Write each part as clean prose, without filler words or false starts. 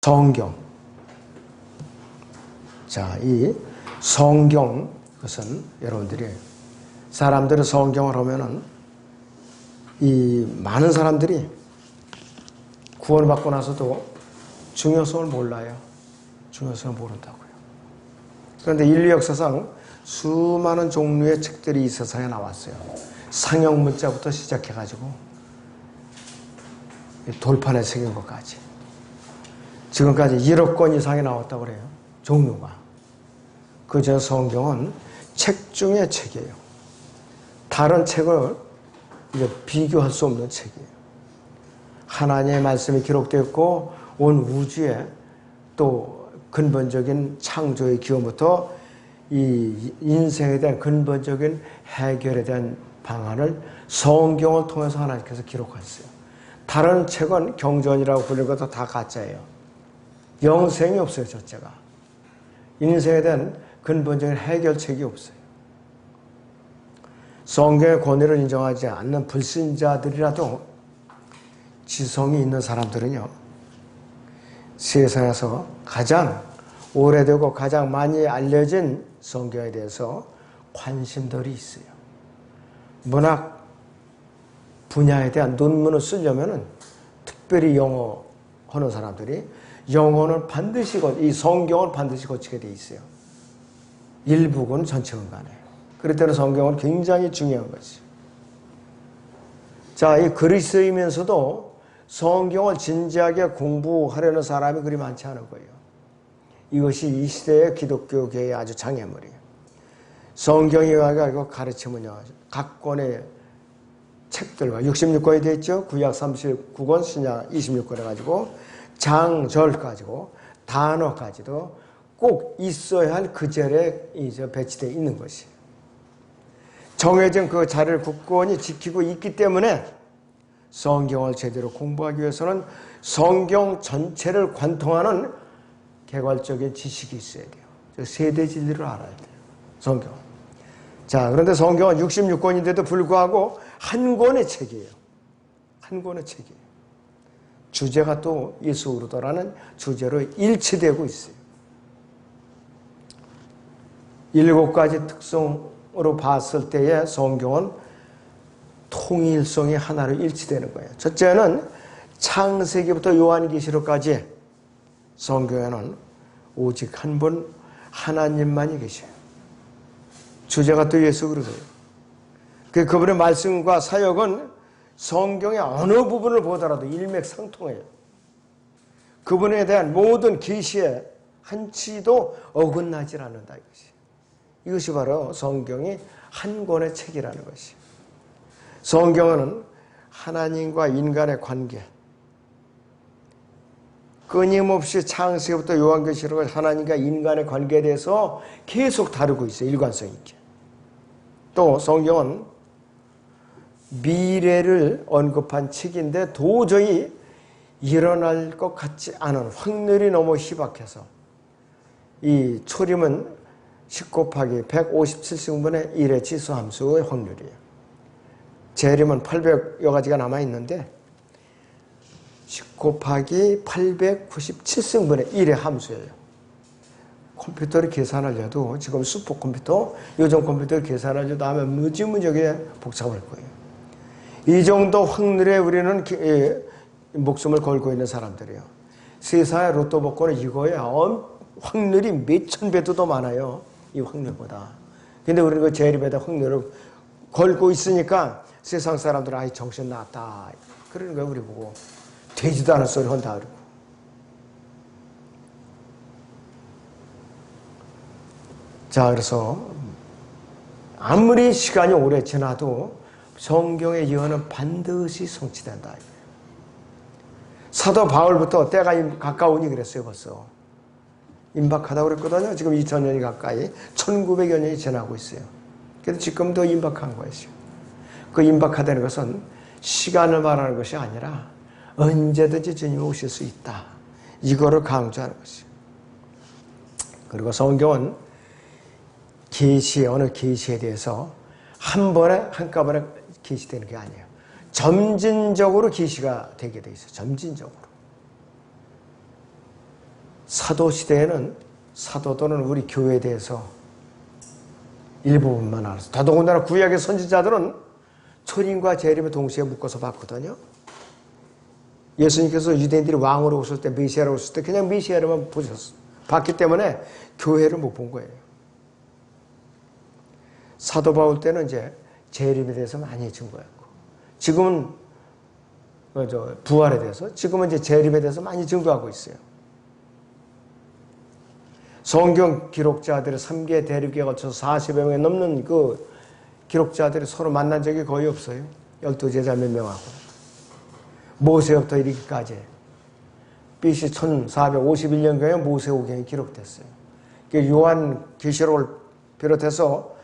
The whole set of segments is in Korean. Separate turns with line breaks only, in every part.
성경. 자, 이 성경, 그것은 여러분들이 사람들이 성경을 하면은 이 많은 사람들이 구원받고 나서도 중요성을 몰라요. 중요성을 모른다고요. 그런데 인류 역사상 수많은 종류의 책들이 이 세상에 나왔어요. 상형 문자부터 시작해가지고 돌판에 새긴 것까지. 지금까지 1억 권 이상이 나왔다고 그래요. 종류가. 그저 성경은 책 중의 책이에요. 다른 책을 이제 비교할 수 없는 책이에요. 하나님의 말씀이 기록되었고 온 우주에 또 근본적인 창조의 기원부터 이 인생에 대한 근본적인 해결에 대한 방안을 성경을 통해서 하나님께서 기록하셨어요. 다른 책은 경전이라고 부르는 것도 다 가짜예요. 영생이 없어요, 첫째가. 인생에 대한 근본적인 해결책이 없어요. 성경의 권위를 인정하지 않는 불신자들이라도 지성이 있는 사람들은요, 세상에서 가장 오래되고 가장 많이 알려진 성경에 대해서 관심들이 있어요. 문학 분야에 대한 논문을 쓰려면은 특별히 영어 하는 사람들이 영어는 반드시, 이 성경을 반드시 거치게 돼 있어요. 일부건 전체건 간에. 그럴 때는 성경은 굉장히 중요한 거지. 자, 이 그리스도이면서도 성경을 진지하게 공부하려는 사람이 그리 많지 않은 거예요. 이것이 이 시대의 기독교계의 아주 장애물이에요. 성경이 아니고 가르치면요, 각 권의 책들과 66권이 되어 있죠. 구약 39권, 신약 26권 해가지고 장절까지고 단어까지도 꼭 있어야 할 그 절에 배치되어 있는 것이에요. 정해진 그 자리를 굳건히 지키고 있기 때문에 성경을 제대로 공부하기 위해서는 성경 전체를 관통하는 개괄적인 지식이 있어야 돼요. 세대 진리를 알아야 돼요. 성경. 자, 그런데 성경은 66권인데도 불구하고 한 권의 책이에요. 한 권의 책이에요. 주제가 또 예수 그리스도라는 주제로 일치되고 있어요. 7가지 특성으로 봤을 때의 성경은 통일성이 하나로 일치되는 거예요. 첫째는 창세기부터 요한계시록까지 성경에는 오직 한 분 하나님만이 계셔요. 주제가 또 예수 그리스도예요. 그분의 말씀과 사역은 성경의 어느 부분을 보더라도 일맥상통해요. 그분에 대한 모든 계시에 한치도 어긋나지 않는다 이것이. 이것이 바로 성경이 한 권의 책이라는 것이. 성경은 하나님과 인간의 관계, 끊임없이 창세기부터 요한계시록을 하나님과 인간의 관계에 대해서 계속 다루고 있어요. 일관성 있게. 또 성경은 미래를 언급한 책인데 도저히 일어날 것 같지 않은 확률이 너무 희박해서 이 초림은 10 곱하기 157승분의 1의 지수함수의 확률이에요. 재림은 800여 가지가 남아있는데 10 곱하기 897승분의 1의 함수예요. 컴퓨터를 계산하려도 지금 슈퍼컴퓨터, 요즘 컴퓨터를 계산하려도 하면 무지무지하게 복잡할 거예요. 이 정도 확률에 우리는 목숨을 걸고 있는 사람들이에요. 세상의 로또 복권은 이거야. 확률이 몇천 배도 더 많아요. 이 확률보다. 근데 우리는 그 재림에다 확률을 걸고 있으니까 세상 사람들은 아이 정신 나왔다. 그러는 거야, 우리 보고. 되지도 않은 소리 한다 그러고. 자, 그래서 아무리 시간이 오래 지나도 성경의 예언은 반드시 성취된다. 사도 바울부터 때가 가까우니 그랬어요, 벌써. 임박하다고 그랬거든요. 지금 2000년이 가까이 1900여 년이 지나고 있어요. 그래서 지금도 임박한 거였어요. 그 임박하다는 것은 시간을 말하는 것이 아니라 언제든지 주님이 오실 수 있다. 이거를 강조하는 것이에요. 그리고 성경은 계시, 어느 계시에 대해서 한 번에 한꺼번에 계시되는 게 아니에요. 점진적으로 계시가 되게 돼 있어요. 점진적으로. 사도 시대에는 사도들은 우리 교회에 대해서 일부분만 알았어요. 더더군다나 구약의 선지자들은 초림과 재림을 동시에 묶어서 봤거든요. 예수님께서 유대인들이 왕으로 오실 때, 메시아로 오실 때 그냥 메시아로만 보셨어요. 봤기 때문에 교회를 못 본 거예요. 사도 바울 때는 이제 재림에 대해서 많이 증거했고, 지금은 부활에 대해서, 지금은 이제 재림에 대해서 많이 증거하고 있어요. 성경 기록자들의 3개 대륙에 거쳐서 40여 명에 넘는 그 기록자들이 서로 만난 적이 거의 없어요. 12제자 몇 명하고. 모세부터 이르기까지. BC 1451년경에 모세오경이 기록됐어요. 요한 계시록을 비롯해서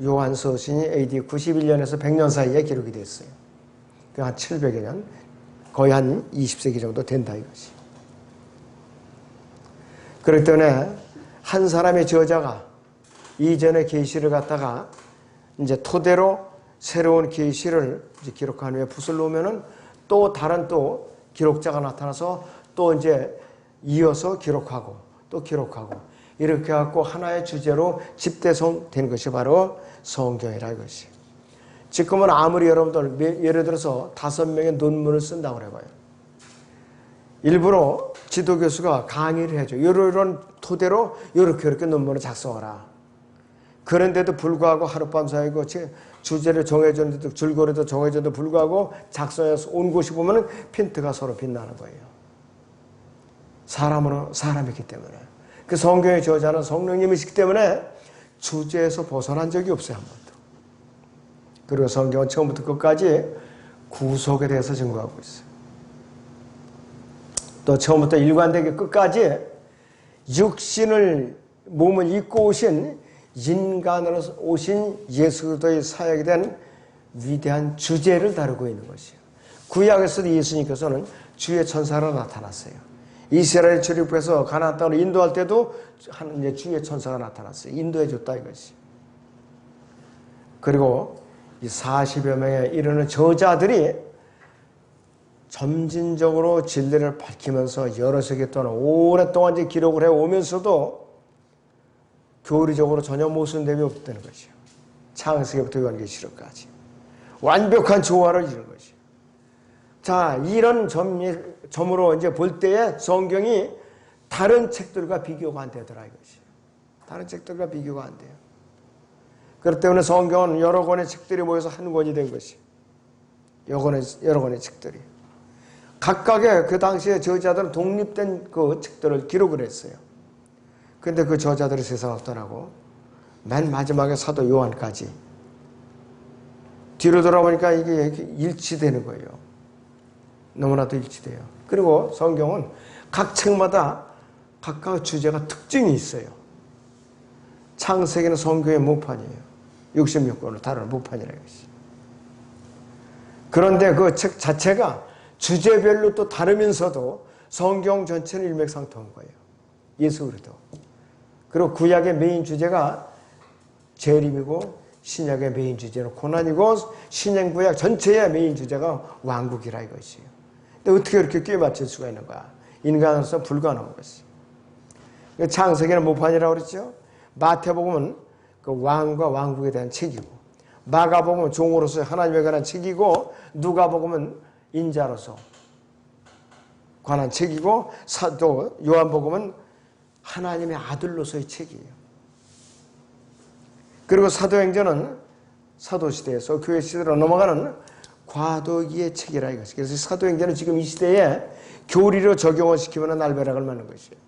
요한 서신이 AD 91년에서 100년 사이에 기록이 됐어요. 한 700여 년, 거의 한 20세기 정도 된다 이것이. 그렇기 때문에 한 사람의 저자가 이전의 계시를 갖다가 이제 토대로 새로운 계시를 기록한 후에 붓을 놓으면은 또 다른 또 기록자가 나타나서 또 이제 이어서 기록하고 또 기록하고 이렇게 갖고 하나의 주제로 집대성된 것이 바로 성경이라 이것이. 지금은 아무리 여러분들 예를 들어서 5명의 논문을 쓴다고 해봐요. 일부러 지도교수가 강의를 해줘. 이런 토대로 이렇게 논문을 작성하라. 그런데도 불구하고 하룻밤 사이고 주제를 정해줬는데도 줄거리도 정해줬는데도 불구하고 작성해서 온 곳이 보면 핀트가 서로 빛나는 거예요. 사람이기 때문에. 그 성경의 저자는 성령님이시기 때문에 주제에서 벗어난 적이 없어요. 한 번도. 그리고 성경은 처음부터 끝까지 구속에 대해서 증거하고 있어요. 또 처음부터 일관되게 끝까지 육신을 몸을 입고 오신 인간으로 오신 예수 그리스도의 사역에 대한 위대한 주제를 다루고 있는 것이에요. 구약에서도 예수님께서는 주의 천사로 나타났어요. 이스라엘 출입해서 가나안 땅으로 인도할 때도 주의 천사가 나타났어요. 인도해 줬다 이것이. 그리고 이 40여 명에 이르는 저자들이 점진적으로 진리를 밝히면서 여러 세기 동안 오랫동안 이제 기록을 해오면서도 교리적으로 전혀 모순됨이 없다는 것이요. 창세기부터 요한계시록까지 완벽한 조화를 이룬 것이요. 자, 이런 점으로 이제 볼 때에 성경이 다른 책들과 비교가 안 되더라 이것이요. 다른 책들과 비교가 안 돼요. 그렇기 때문에 성경은 여러 권의 책들이 모여서 한 권이 된 것이요. 여러 권의 책들이. 각각의 그 당시에 저자들은 독립된 그 책들을 기록을 했어요. 근데 그 저자들이 세상을 떠나고 맨 마지막에 사도 요한까지 뒤로 돌아보니까 이게 일치되는 거예요. 너무나도 일치돼요. 그리고 성경은 각 책마다 각각 주제가 특징이 있어요. 창세기는 성경의 모판이에요. 66권을 다루는 모판이라는 것이. 그런데 그 책 자체가 주제별로 또 다르면서도 성경 전체는 일맥상통한 거예요. 예수 그리스도. 그리고 구약의 메인 주제가 재림이고 신약의 메인 주제는 고난이고 신약구약 전체의 메인 주제가 왕국이라 이것이에요. 근데 어떻게 이렇게 끼워 맞출 수가 있는 거야? 인간으로서 불가능한 것이. 창세기는 모판이라고 그랬죠. 마태복음은 그 왕과 왕국에 대한 책이고, 마가복음은 종으로서 하나님에 관한 책이고, 누가복음은 인자로서 관한 책이고, 사도 요한복음은 하나님의 아들로서의 책이에요. 그리고 사도행전은 사도시대에서 교회시대로 넘어가는 과도기의 책이라 이것이. 그래서 사도행전은 지금 이 시대에 교리로 적용을 시키면 날벼락을 맞는 것이에요.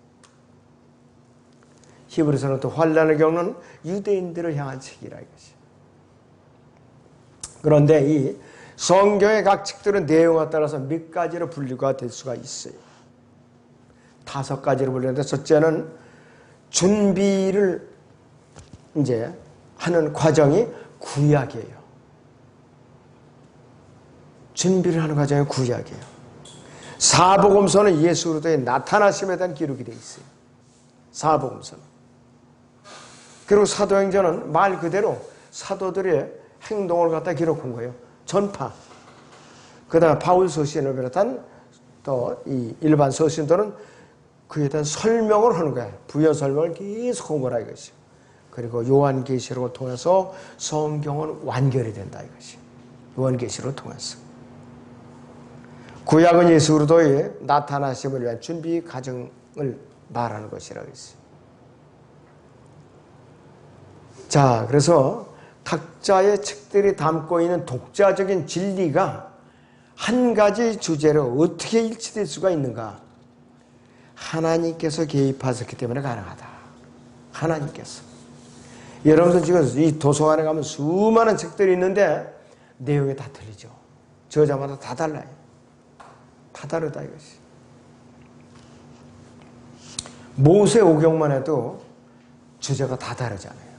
히브리서는 또 환난을 겪는 유대인들을 향한 책이라 이것이. 그런데 이 성경의 각 책들은 내용에 따라서 몇 가지로 분류가 될 수가 있어요. 5가지로 분류하는데, 첫째는 준비를 이제 하는 과정이 구약이에요. 준비를 하는 과정이 구약이에요. 사복음서는 예수 그리스도의 나타나심에 대한 기록이 되어 있어요. 사복음서는. 그리고 사도행전은 말 그대로 사도들의 행동을 갖다 기록한 거예요. 전파. 그 다음에 바울 서신을 비롯한 또 이 일반 서신들은 그에 대한 설명을 하는 거예요. 부연 설명을 계속 한 거라 이것이. 그리고 요한계시록을 통해서 성경은 완결이 된다 이것이. 요한계시록을 통해서. 구약은 예수 그리스도의 나타나심을 위한 준비 과정을 말하는 것이라고 했어요. 자, 그래서 각자의 책들이 담고 있는 독자적인 진리가 한 가지 주제로 어떻게 일치될 수가 있는가? 하나님께서 개입하셨기 때문에 가능하다. 하나님께서. 여러분들 지금 이 도서관에 가면 수많은 책들이 있는데 내용이 다 틀리죠. 저자마다 다 달라요. 다 다르다 이것이. 모세오경만 해도 주제가 다 다르잖아요.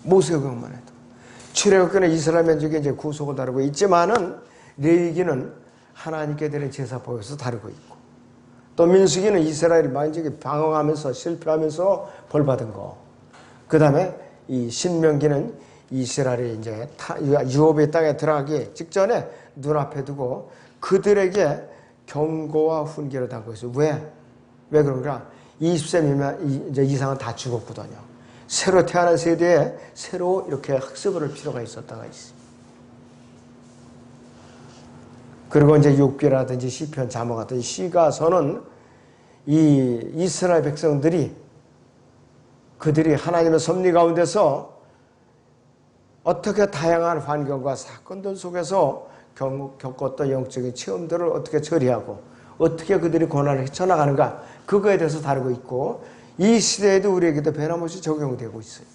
모세오경만 해도. 출애굽기는 이스라엘 민족의 이제 구속을 다루고 있지만은 레위기는 하나님께 드린 제사법에서 다루고 있고, 또 민수기는 이스라엘 민족이 방황하면서 실패하면서 벌받은 거. 그 다음에 이 신명기는 이스라엘이 이제 유업의 땅에 들어가기 직전에 눈앞에 두고 그들에게 경고와 훈계를 담고 있어요. 왜 그런가? 20세 이제 이상은 다 죽었거든요. 새로 태어난 세대에 새로 이렇게 학습을 할 필요가 있었다가 있어요. 그리고 이제 욥기라든지 시편, 잠언 같은 시가서는 이 이스라엘 백성들이 그들이 하나님의 섭리 가운데서 어떻게 다양한 환경과 사건들 속에서 겪었던 영적인 체험들을 어떻게 처리하고 어떻게 그들이 고난을 헤쳐나가는가, 그거에 대해서 다루고 있고, 이 시대에도 우리에게도 변함없이 적용되고 있어요.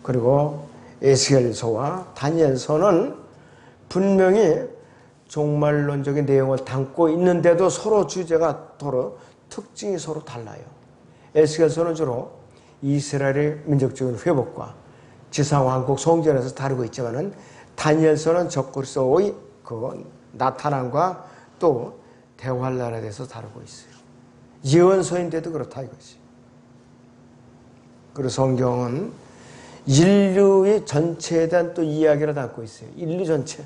그리고 에스겔서와 다니엘서는 분명히 종말론적인 내용을 담고 있는데도 서로 주제가 서로 특징이 서로 달라요. 에스겔서는 주로 이스라엘의 민족적인 회복과 지상왕국 성전에서 다루고 있지만은 다니엘서는 적그리스도의 그 나타남과 또 대환란에 대해서 다루고 있어요. 예언서인데도 그렇다 이것이. 그리고 성경은 인류의 전체에 대한 또 이야기를 담고 있어요. 인류 전체.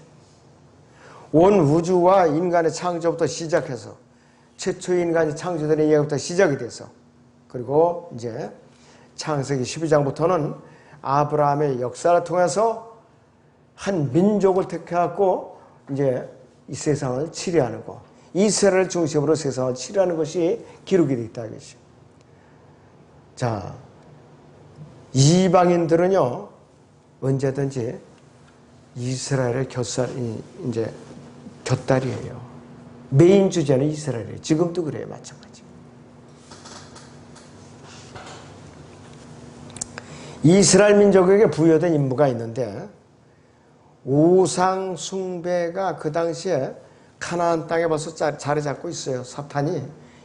온 우주와 인간의 창조부터 시작해서 최초의 인간이 창조되는 이야기부터 시작이 돼서, 그리고 이제 창세기 12장부터는 아브라함의 역사를 통해서 한 민족을 택해갖고 이제 이 세상을 치료하는 거, 이스라엘 중심으로 세상을 치료하는 것이 기록이 되어 있다 이것이. 자, 이방인들은요 언제든지 이스라엘의 이제 곁다리예요. 메인 주제는 이스라엘이에요. 지금도 그래요. 마찬가지. 이스라엘 민족에게 부여된 임무가 있는데, 우상 숭배가 그 당시에 가나안 땅에 벌써 자리 잡고 있어요. 사탄이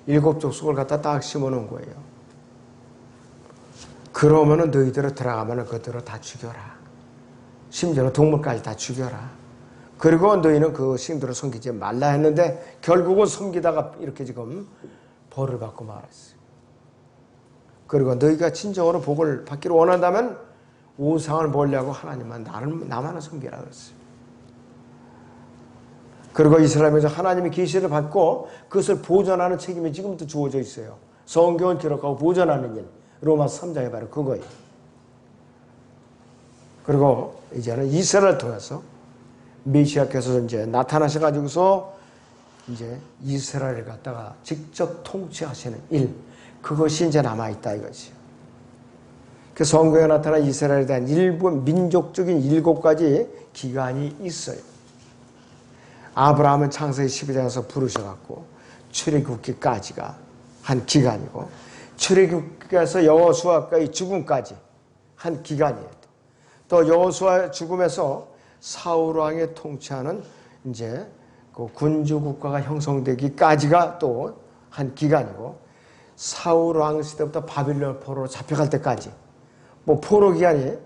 7 족속을 갖다 딱 심어놓은 거예요. 그러면은 너희들을 들어가면은 그들을 다 죽여라. 심지어는 동물까지 다 죽여라. 그리고 너희는 그 신들을 섬기지 말라 했는데 결국은 섬기다가 이렇게 지금 벌을 받고 말았어요. 그리고 너희가 진정으로 복을 받기를 원한다면 우상을 멀리하고 하나님만 나만을 섬기라 그랬어요. 그리고 이스라엘에서 하나님의 계시를 받고 그것을 보존하는 책임이 지금도 주어져 있어요. 성경을 기록하고 보존하는 일. 로마서 3장에 바로 그거예요. 그리고 이제는 이스라엘을 통해서 메시아께서 이제 나타나셔가지고서 이제 이스라엘을 갖다가 직접 통치하시는 일, 그것이 이제 남아있다 이것이요. 그 성경에 나타난 이스라엘에 대한 일부 민족적인 7가지 기간이 있어요. 아브라함은 창세기 12장에서 부르셔갖고 출애굽기까지가 한 기간이고, 출애굽기에서 여호수아의 죽음까지 한 기간이에요. 또 여호수아 죽음에서 사울 왕이 통치하는 이제 그 군주 국가가 형성되기까지가 또 한 기간이고, 사울 왕 시대부터 바빌론 포로로 잡혀갈 때까지 뭐 포로 기간이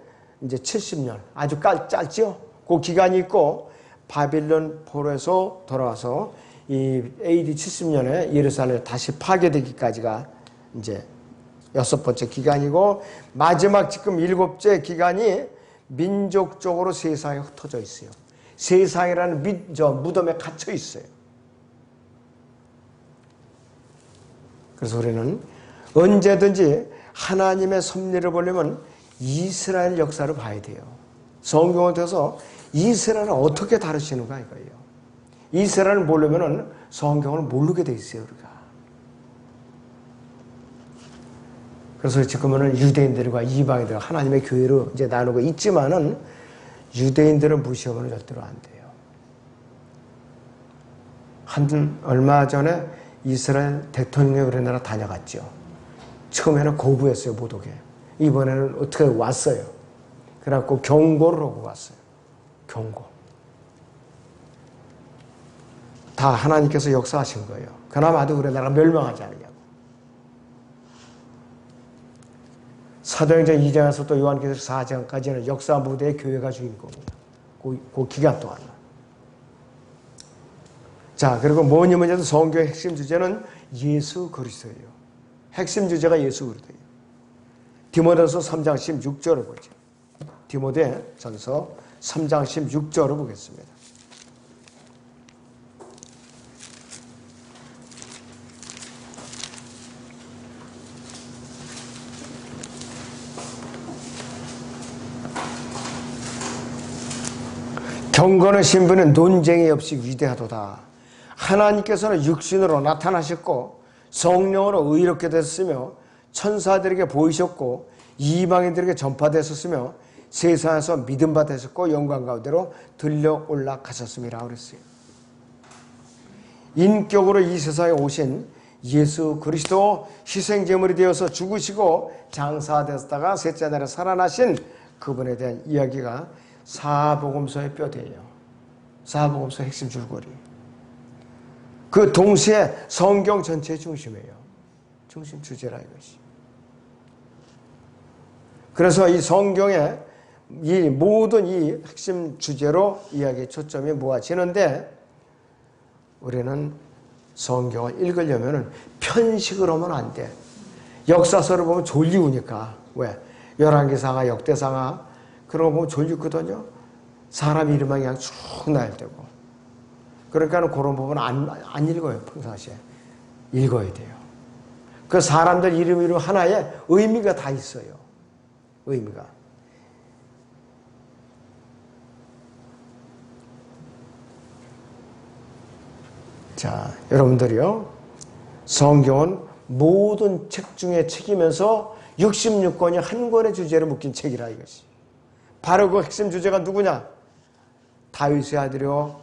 이제 70년, 아주 짧죠. 그 기간이 있고, 바빌론 포로에서 돌아와서 이 AD 70년에 예루살렘 다시 파괴되기까지가 이제 6번째 기간이고, 마지막 지금 7째 기간이 민족적으로 세상에 흩어져 있어요. 세상이라는 무덤에 갇혀 있어요. 그래서 우리는 언제든지 하나님의 섭리를 보려면 이스라엘 역사를 봐야 돼요. 성경을 통해서 이스라엘을 어떻게 다루시는가 이거예요. 이스라엘을 모르면 성경을 모르게 돼 있어요, 우리가. 그래서 지금은 유대인들과 이방인들과 하나님의 교회로 이제 나누고 있지만은 유대인들을 무시하면 절대로 안 돼요. 얼마 전에 이스라엘 대통령이 우리나라 다녀갔죠. 처음에는 거부했어요, 못 오게. 이번에는 어떻게 왔어요. 그래갖고 경고를 하고 왔어요. 경고. 다 하나님께서 역사하신 거예요. 그나마도 우리나라가 멸망하지 않으냐고. 사도행전 2장에서 또 요한계시록 4장까지는 역사 무대의 교회가 주인공입니다. 그 기간 동안. 자, 그리고 뭐니 뭐니 해도 성경의 핵심 주제는 예수 그리스도예요. 핵심 주제가 예수 그리스도예요. 디모데전서 3장 16절을 보죠. 디모데전서 3장 16절을 보겠습니다. 경건하신 분은 논쟁이 없이 위대하도다. 하나님께서는 육신으로 나타나셨고 성령으로 의롭게 됐으며 천사들에게 보이셨고 이방인들에게 전파되셨으며 세상에서 믿음 받으셨고 영광 가운데로 들려 올라가셨습니다. 그랬어요. 인격으로 이 세상에 오신 예수 그리스도 희생제물이 되어서 죽으시고 장사되었다가 셋째 날에 살아나신 그분에 대한 이야기가 사복음서의 뼈대예요. 사복음서의 핵심 줄거리. 그 동시에 성경 전체의 중심이에요. 중심 주제라 이것이. 그래서 이 성경의 이 모든 이 핵심 주제로 이야기의 초점이 모아지는데 우리는 성경을 읽으려면 편식을 하면 안 돼. 역사서를 보면 졸리우니까. 왜? 열왕기상하, 역대상하 그런 거 보면 졸리거든요. 사람 이름만 그냥 쭉 나야 되고. 그러니까 그런 부분은 안 읽어요. 평상시에. 읽어야 돼요. 그 사람들 이름 하나에 의미가 다 있어요. 의미가. 자, 여러분들이요. 성경은 모든 책 중에 책이면서 66권이 한 권의 주제를 묶인 책이라 이것이. 바로 그 핵심 주제가 누구냐? 다윗의 아들이요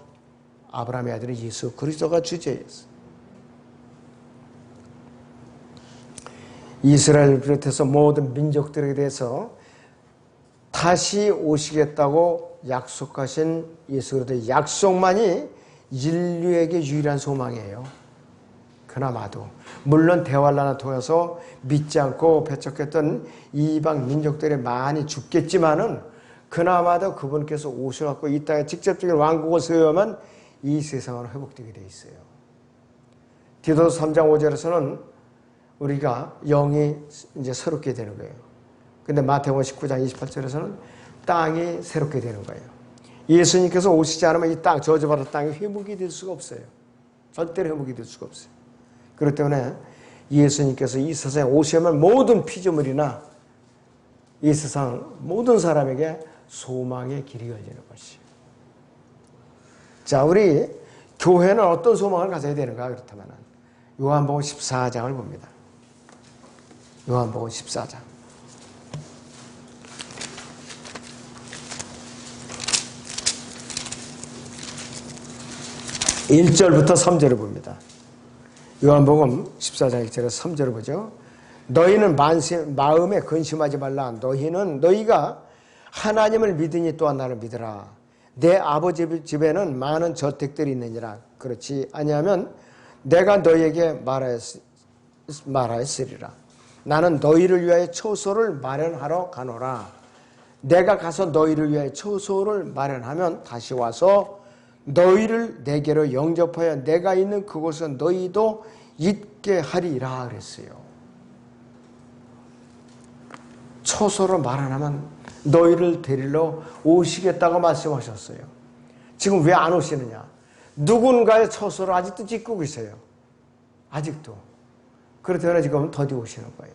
아브라함의 아들이 예수 그리스도가 주제였어. 이스라엘을 비롯해서 모든 민족들에 대해서 다시 오시겠다고 약속하신 예수 그리스도의 약속만이 인류에게 유일한 소망이에요. 그나마도 물론 대환란을 통해서 믿지 않고 배척했던 이방 민족들이 많이 죽겠지만은 그나마도 그분께서 오셔갖고 이 땅에 직접적인 왕국을 세우면 이 세상은 회복되게 돼 있어요. 디도서 3장 5절에서는 우리가 영이 이제 새롭게 되는 거예요. 근데 마태복음 19장 28절에서는 땅이 새롭게 되는 거예요. 예수님께서 오시지 않으면 이 땅, 저주받은 땅이 회복이 될 수가 없어요. 절대로 회복이 될 수가 없어요. 그렇기 때문에 예수님께서 이 세상에 오시면 모든 피조물이나 이 세상 모든 사람에게 소망의 길이 열리는 것이에요. 자, 우리 교회는 어떤 소망을 가져야 되는가 그렇다면 요한복음 14장을 봅니다. 요한복음 14장. 1절부터 3절을 봅니다. 요한복음 14장 1절에서 3절을 보죠. 너희는 마음에 근심하지 말라. 너희가 하나님을 믿으니 또한 나를 믿으라. 내 아버지 집에는 많은 저택들이 있느니라. 그렇지 아니하면 내가 너희에게 말하였으리라. 나는 너희를 위하여 처소를 마련하러 가노라. 내가 가서 너희를 위하여 처소를 마련하면 다시 와서 너희를 내게로 영접하여 내가 있는 그곳에 너희도 있게 하리라 그랬어요. 처소를 마련하면 너희를 데리러 오시겠다고 말씀하셨어요. 지금 왜 안 오시느냐? 누군가의 처소를 아직도 짓고 계세요. 아직도. 그렇다면 지금 더디 오시는 거예요.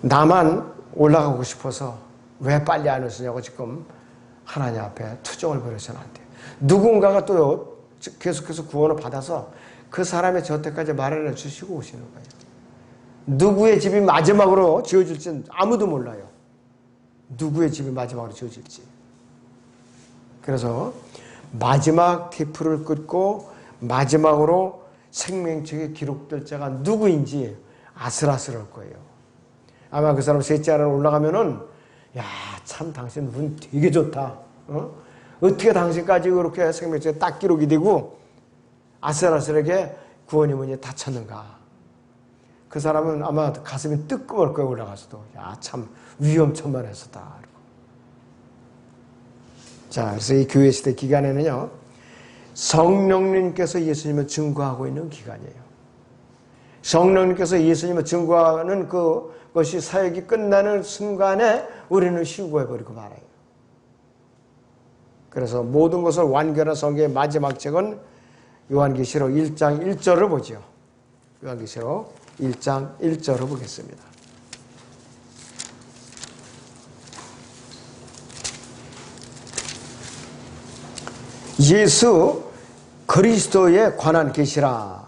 나만 올라가고 싶어서 왜 빨리 안 오시냐고 지금 하나님 앞에 투정을 벌여서는 안 돼요. 누군가가 또 계속해서 구원을 받아서 그 사람의 저때까지 마련해 주시고 오시는 거예요. 누구의 집이 마지막으로 지어질지는 아무도 몰라요. 누구의 집이 마지막으로 지어질지. 그래서 마지막 테이프를 끊고 마지막으로 생명책에 기록될 자가 누구인지 아슬아슬할 거예요. 아마 그 사람 셋째 하나 올라가면은 야, 참 당신 운 되게 좋다. 어떻게 당신까지 그렇게 생명책에 딱 기록이 되고 아슬아슬하게 구원의 문이 닫혔는가. 그 사람은 아마 가슴이 뜨끔할 거예요. 올라가서도. 야, 참 위험천만했었다. 자, 그래서 이 교회 시대 기간에는요, 성령님께서 예수님을 증거하고 있는 기간이에요. 성령님께서 예수님을 증거하는 그것이 사역이 끝나는 순간에 우리는 휴거해버리고 말아요. 그래서 모든 것을 완결한 성경의 마지막 책은 요한계시록 1장 1절을 보죠. 요한계시록 1장 1절을 보겠습니다. 예수 그리스도에 관한 계시라.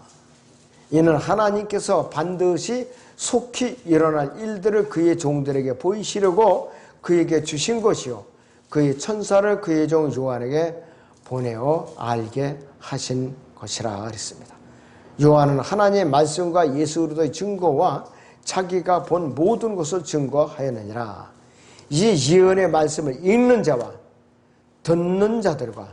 이는 하나님께서 반드시 속히 일어날 일들을 그의 종들에게 보이시려고 그에게 주신 것이요 그의 천사를 그의 종 요한에게 보내어 알게 하신 것이라 그랬습니다. 요한은 하나님의 말씀과 예수 그리스도의 증거와 자기가 본 모든 것을 증거하였느니라. 이 예언의 말씀을 읽는 자와 듣는 자들과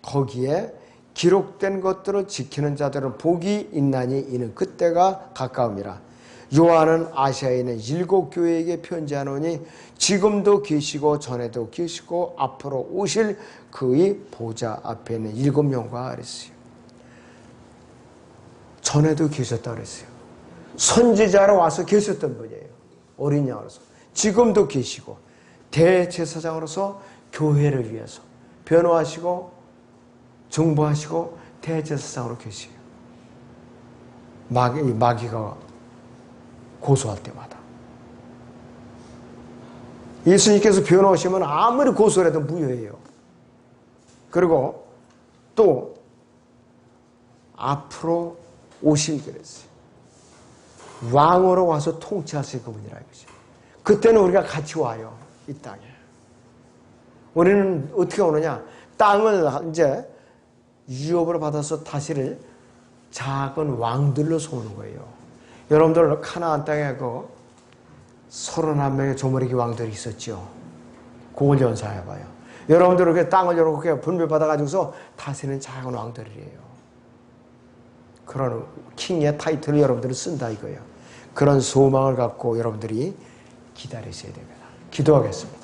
거기에 기록된 것들을 지키는 자들은 복이 있나니 이는 그때가 가까움이라. 요한은 아시아에 있는 7 교회에게 편지하노니 지금도 계시고 전에도 계시고 앞으로 오실 그의 보좌 앞에 있는 7명과 그랬어요. 전에도 계셨다 그랬어요. 선지자로 와서 계셨던 분이에요. 어린 양으로서. 지금도 계시고 대제사장으로서 교회를 위해서 변호하시고 정보하시고 대제사장으로 계세요. 마귀가 고소할 때마다. 예수님께서 변호하시면 아무리 고소를 해도 무효예요. 그리고 또 앞으로 오실 그랬어요. 왕으로 와서 통치하실 그분이라 이거죠. 그때는 우리가 같이 와요. 이 땅에. 우리는 어떻게 오느냐? 땅을 이제 유업으로 받아서 다시를 작은 왕들로 오는 거예요. 여러분들 카나안 땅에 그 31명의 조머리기 왕들이 있었죠. 그걸 연상해봐요. 여러분들 이렇게 땅을 이렇게 분배받아가지고서 다스리는 작은 왕들이에요. 그런 킹의 타이틀을 여러분들은 쓴다 이거예요. 그런 소망을 갖고 여러분들이 기다리셔야 됩니다. 기도하겠습니다.